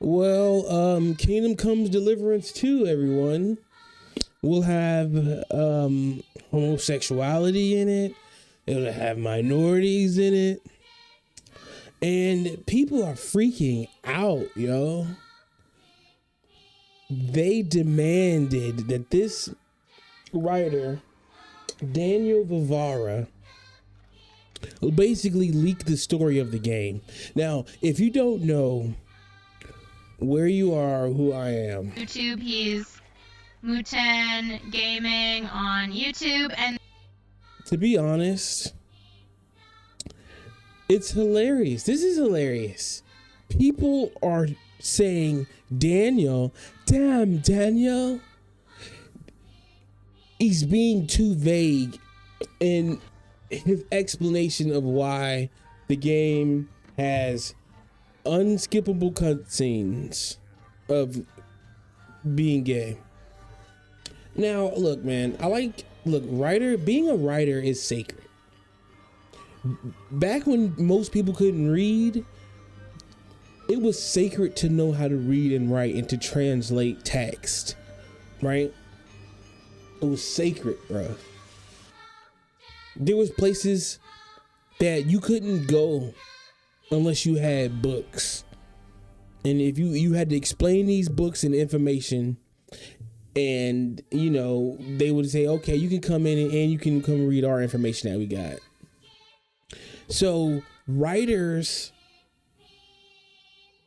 Well, Kingdom Comes Deliverance 2, everyone. We'll have homosexuality in it. It'll have minorities in it. And people are freaking out, yo. They demanded that this writer, Daniel Vavra, will basically leak the story of the game. Now, if you don't know where you are, who I am. YouTube, he's Muten Gaming on YouTube, and to be honest, it's hilarious. This is hilarious. People are saying, Daniel, damn, Daniel, he's being too vague in his explanation of why the game has unskippable cutscenes of being gay. Now, look, man, being a writer is sacred. Back when most people couldn't read, it was sacred to know how to read and write and to translate text, right? It was sacred, bro. There was places that you couldn't go unless you had books. And if you had to explain these books and information, and they would say, okay, you can come in and you can come read our information that we got. So writers,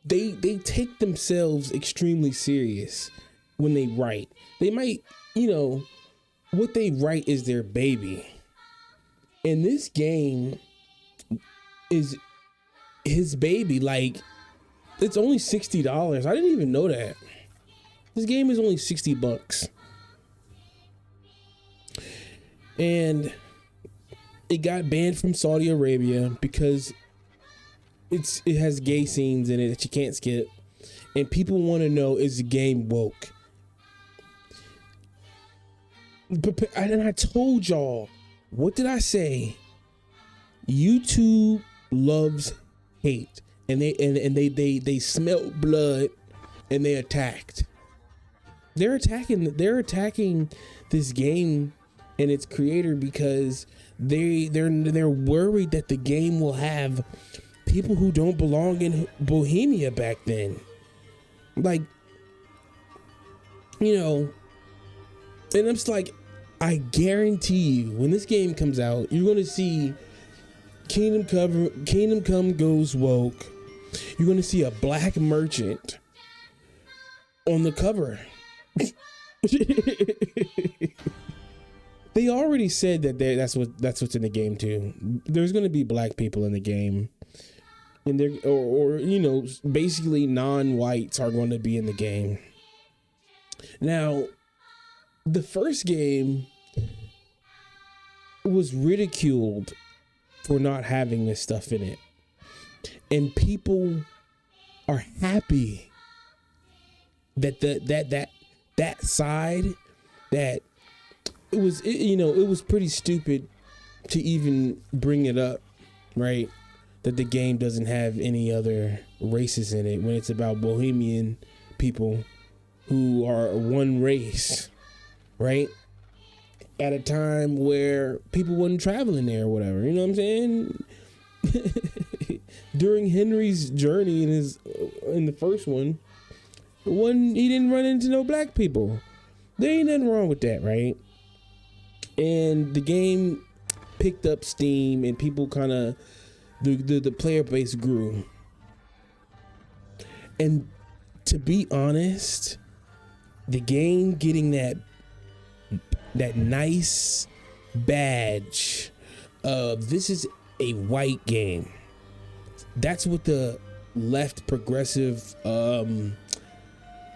they take themselves extremely serious when they write. They might, what they write is their baby. And this game is his baby. Like, it's only $60. I didn't even know that. This game is only $60. And it got banned from Saudi Arabia because it has gay scenes in it that you can't skip. And people want to know, is the game woke? And I told y'all, what did I say? YouTube loves hate. And they smelt blood and they attacked. They're attacking this game and its creator because they're worried that the game will have people who don't belong in Bohemia back then. Like, and I'm just like, I guarantee you, when this game comes out, you're gonna see Kingdom Come goes woke. You're gonna see a black merchant on the cover. They already said that that's what's in the game too. There's gonna be black people in the game, and basically non-whites are going to be in the game. Now, the first game was ridiculed for not having this stuff in it, and people are happy that that side that it was pretty stupid to even bring it up, right? That the game doesn't have any other races in it when it's about Bohemian people who are one race, right? At a time where people wasn't traveling there or whatever, you know what I'm saying? During Henry's journey in the first one, he didn't run into no black people. There ain't nothing wrong with that, right? And the game picked up steam and people kind of, the player base grew. And to be honest, the game getting that nice badge of this is a white game. That's what the left progressive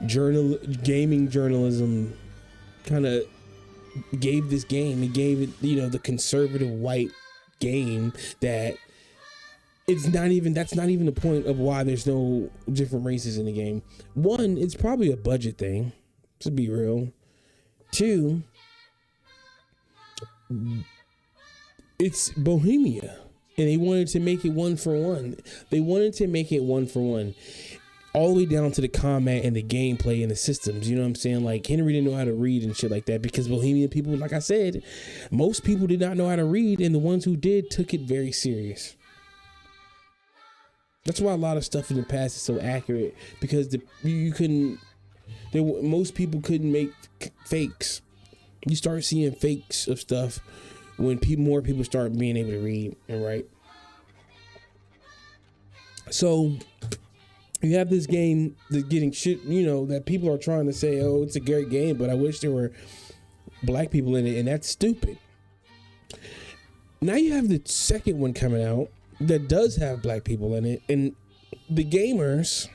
gaming journalism kind of gave this game. It gave it, the conservative white game that that's not even the point of why there's no different races in the game. One, it's probably a budget thing, to be real. Two, it's Bohemia, and they wanted to make it one for one. all the way down to the combat and the gameplay and the systems. You know what I'm saying? Like, Henry didn't know how to read and shit like that, because Bohemian people, like I said, most people did not know how to read, and the ones who did took it very serious. That's why a lot of stuff in the past is so accurate, because most people couldn't make fakes. You start seeing fakes of stuff when more people start being able to read and write. So you have this game that's getting shit, that people are trying to say, oh, it's a great game, but I wish there were black people in it, and that's stupid. Now you have the second one coming out that does have black people in it, and the gamers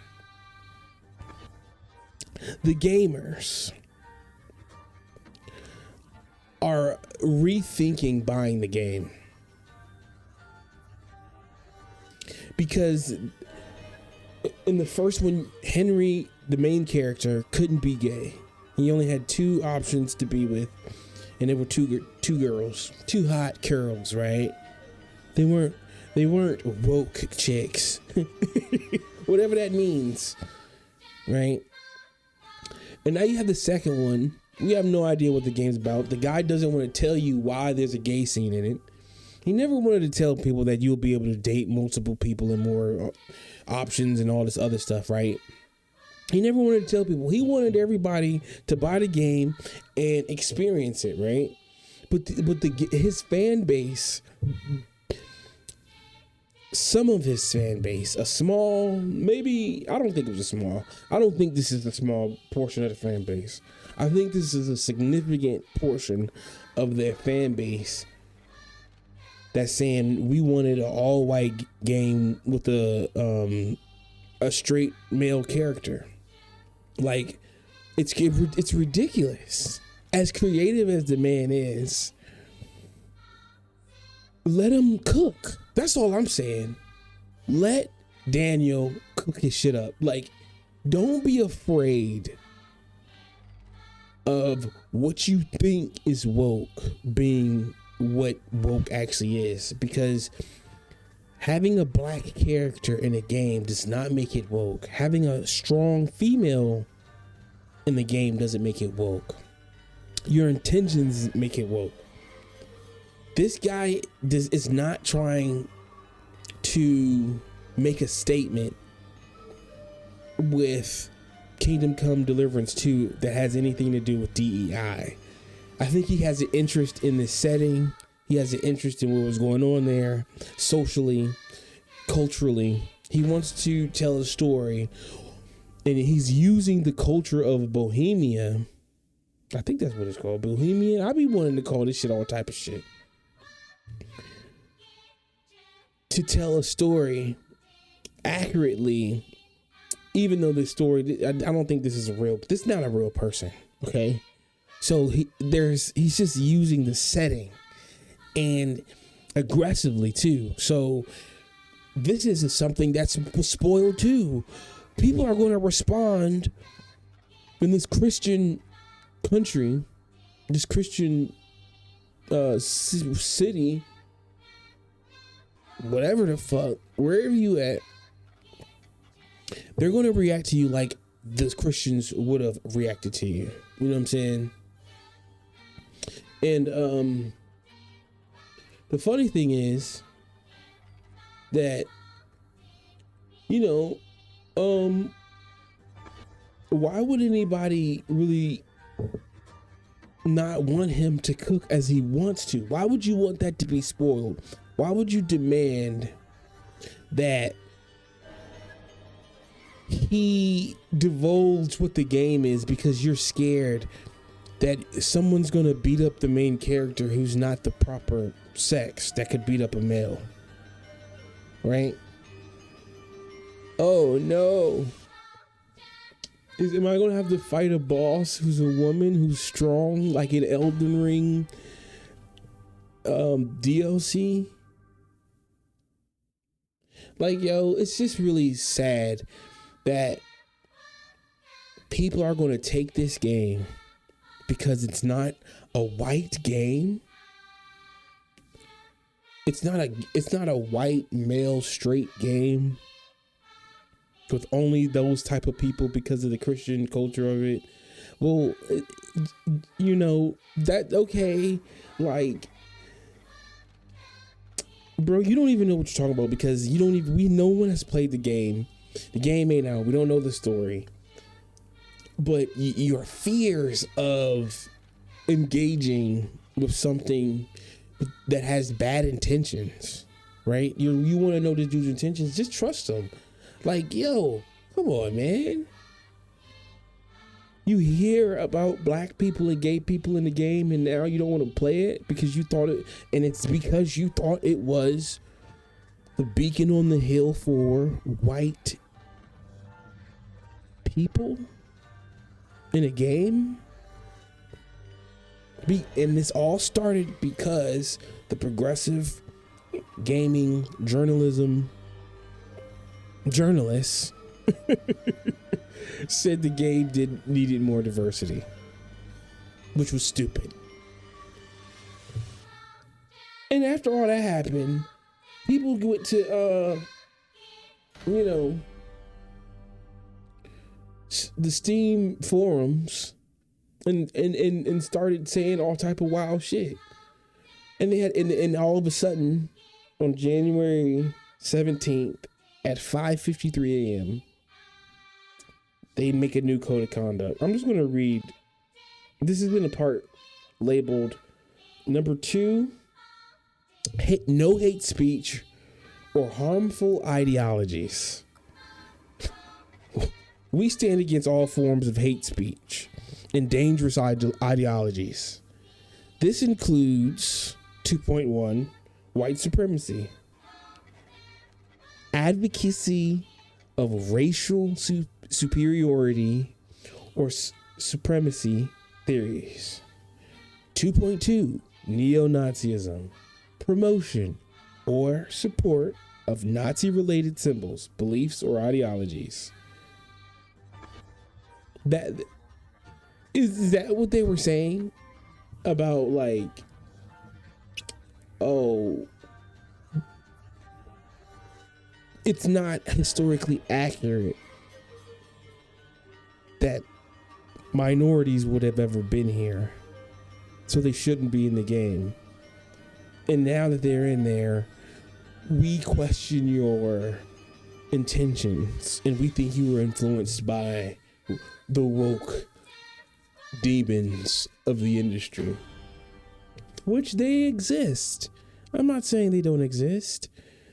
are rethinking buying the game, because in the first one, Henry, the main character, couldn't be gay. He only had two options to be with, and they were two girls, two hot girls, right? They weren't woke chicks, whatever that means, right? And now you have the second one. We have no idea what the game's about. The guy doesn't want to tell you why there's a gay scene in it. He never wanted to tell people that you'll be able to date multiple people and more options and all this other stuff, right? He never wanted to tell people. He wanted everybody to buy the game and experience it, right? But his fan base, some of his fan base, a small, maybe, I don't think it was a small. I don't think this is a small portion of the fan base. I think this is a significant portion of their fan base that's saying we wanted an all-white game with a straight male character. Like, it's ridiculous. As creative as the man is, let him cook. That's all I'm saying. Let Daniel cook his shit up. Like, don't be afraid of what you think is woke being what woke actually is, because having a black character in a game does not make it woke. Having a strong female in the game doesn't make it woke. Your intentions make it woke. This guy is not trying to make a statement with Kingdom Come Deliverance 2 that has anything to do with DEI. I think he has an interest in this setting. He has an interest in what was going on there socially, culturally. He wants to tell a story, and he's using the culture of Bohemia. I think that's what it's called, Bohemia. I be wanting to call this shit all type of shit, to tell a story accurately, even though this story, I don't think this is this is not a real person, okay? So he's just using the setting, and aggressively too. So this is something that's spoiled too. People are going to respond in this Christian country, this Christian city, whatever the fuck, wherever you at, they're going to react to you like the Christians would have reacted to you. You know what I'm saying? And the funny thing is that, why would anybody really not want him to cook as he wants to? Why would you want that to be spoiled? Why would you demand that he divulge what the game is because you're scared that someone's gonna beat up the main character who's not the proper sex that could beat up a male, right? Oh no. Am I gonna have to fight a boss who's a woman who's strong, like in Elden Ring DLC? Like, yo, it's just really sad that people are gonna take this game because it's not a white game. It's not a white male straight game. with only those type of people because of the Christian culture of it. Well, you know, that, okay, like, bro, you don't even know what you're talking about because no one has played the game. The game ain't out. We don't know the story. But your fears of engaging with something that has bad intentions, right? You want to know the dude's intentions, just trust him. Like, yo, come on, man. You hear about black people and gay people in the game, and now you don't want to play it because you thought it, and it's because you thought it was the beacon on the hill for white people in a game. And this all started because the progressive gaming journalists said the game needed more diversity, which was stupid. And after all that happened, people went to the Steam forums and started saying all type of wild shit. And they had and all of a sudden on January 17th at 5:53 a.m. they make a new code of conduct. I'm just going to read. This has been a part labeled number 2, no hate speech or harmful ideologies. We stand against all forms of hate speech and dangerous ideologies. This includes 2.1, white supremacy, advocacy of racial superiority or supremacy theories. 2.2, neo-Nazism, promotion or support of Nazi-related symbols, beliefs, or ideologies. Is that what they were saying about, like, oh, it's not historically accurate that minorities would have ever been here, so they shouldn't be in the game. And now that they're in there, we question your intentions and we think you were influenced by the woke demons of the industry, which they exist. I'm not saying they don't exist.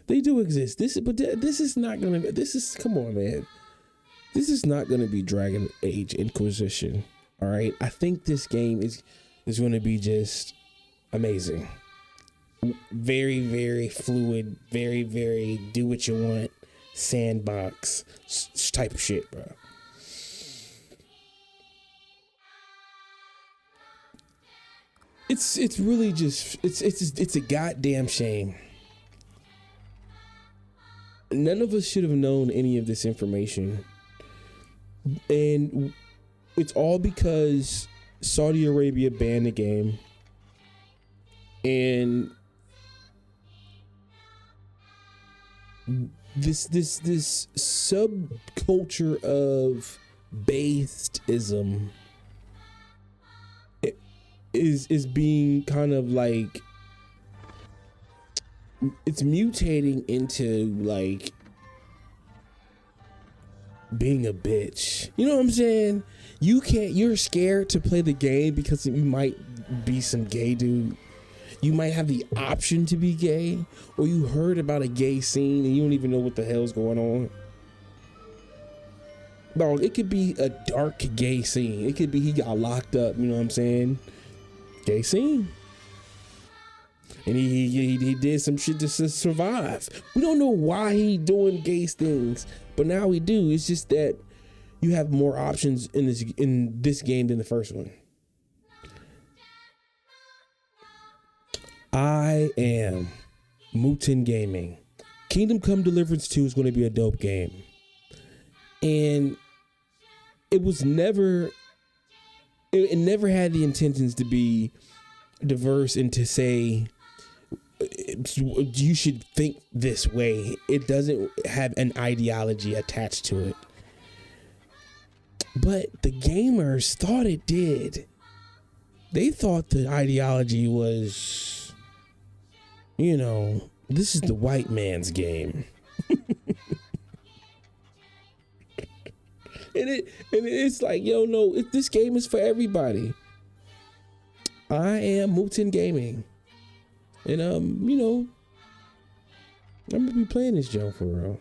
They do exist. Come on, man. This is not going to be Dragon Age Inquisition. All right. I think this game is going to be just amazing. Very, very fluid, very, very do what you want, sandbox type of shit, bro. It's really just it's a goddamn shame. None of us should have known any of this information, and it's all because Saudi Arabia banned the game, and this subculture of basedism is being kind of like, it's mutating into like being a bitch. You know what I'm saying? You're scared to play the game because you might be some gay dude. You might have the option to be gay, or you heard about a gay scene and you don't even know what the hell's going on. Dog, it could be a dark gay scene. It could be he got locked up, you know what I'm saying? Gay scene. And he did some shit to survive. We don't know why he doing gay things, but now we do. It's just that you have more options in this game than the first one. I am Muten Gaming. Kingdom Come Deliverance 2 is going to be a dope game. And it never had the intentions to be diverse and to say you should think this way. It doesn't have an ideology attached to it. But the gamers thought it did. They thought the ideology was, this is the white man's game. And it's like, no, this game is for everybody. I am Muten Gaming. And, I'm going to be playing this junk for real.